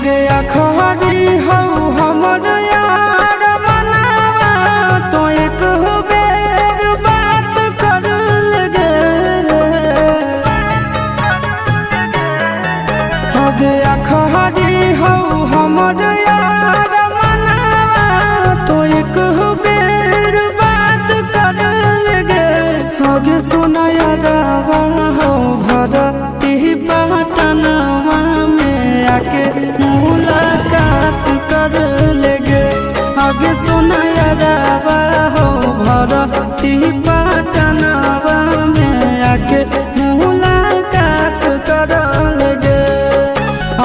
गया खरी हो हमर यार मनावा तो एक बेर बात कर लगे। हो गया खरी हो हमर यार मनावा तो एक बेर बात कर लगे। हो गे सोना यारवा हो भरती पटनवा में आके मुलाकात कर लेगे। आगे सुना यारवा हो भरती पटनवा में आके मुलाकात कर लेगे।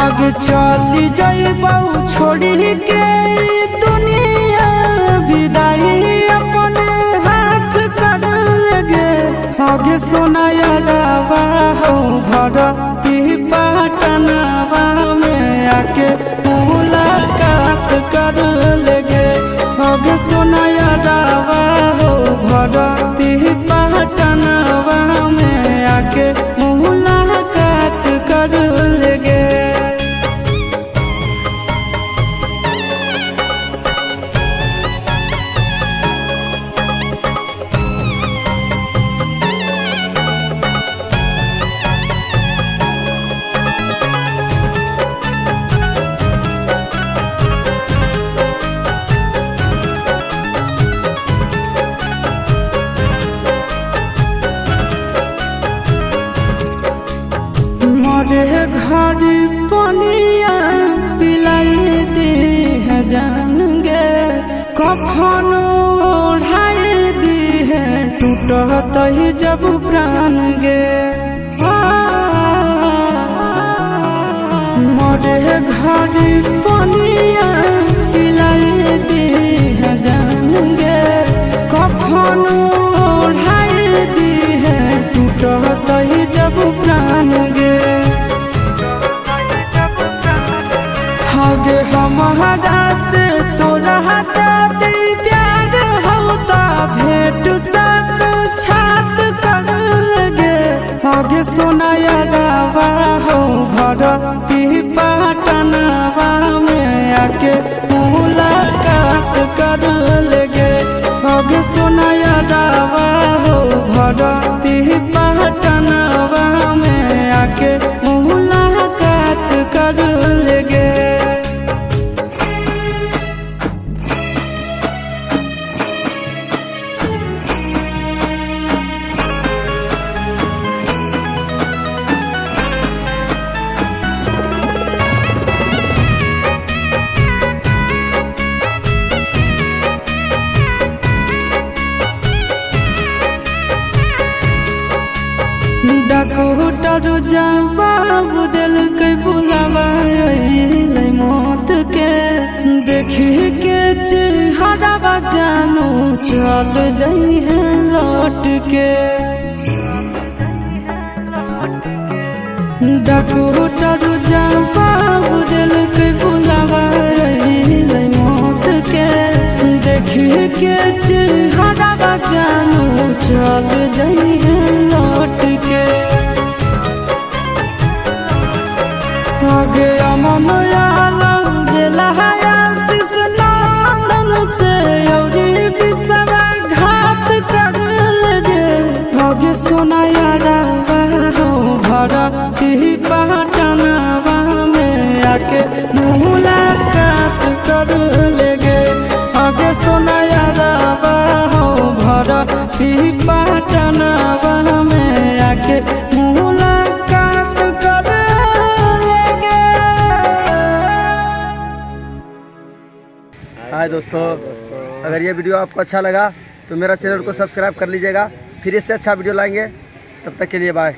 आगे चली जाइबा छोड़ी के दुनिया विदाई अपने हाथ कर लेगे। आगे सुना यारवा हो भरती पटनवा में आके मुलाकात कर लेगे। आगे सुना यारवा हो भरती पटनवा में आके मुलाकात कर लेगे। मरे घर पनिया पिलाई दी है जान गे। कफन ओढ़ाई दी है टूटत ही जब प्राण गे। मरे घर पनिया पिलाई दी है जान गे। कफन ओढ़ाई दी है टूटत ही जब प्राण गे। आगे हमारा से तोरा जाती प्यार होता भेंट साक्षात कर लगे। आगे सोना यारवा हो भरती पटनवा में आके मुलाकात कर लेगे। आगे सोना यारवा हो भरती पटनवा में आके मुलाकात कर लेगे। डॉक्टर जवाब दिल के बुलावा मौत के। देखी के चेहरा जानू चल जाई है लौट के। डॉक्टर जवाब दिल के बुलावा मौत के। देखी के चेहरा जानू चल जाई है लौट के। आगे अमन आलम दिला आशीष नंदन से औरी बिसवा घात कर लगे। आगे सोना यारवा हो भरती पटनवा में आके मुलाकात कर लेगे। आगे सोना यारवा हो भरती पटनवा में आके मुलाकात कर लेगे। हाय दोस्तों, अगर ये वीडियो आपको अच्छा लगा तो मेरा चैनल को सब्सक्राइब कर लीजिएगा। फिर इससे अच्छा वीडियो लाएंगे, तब तक के लिए बाय।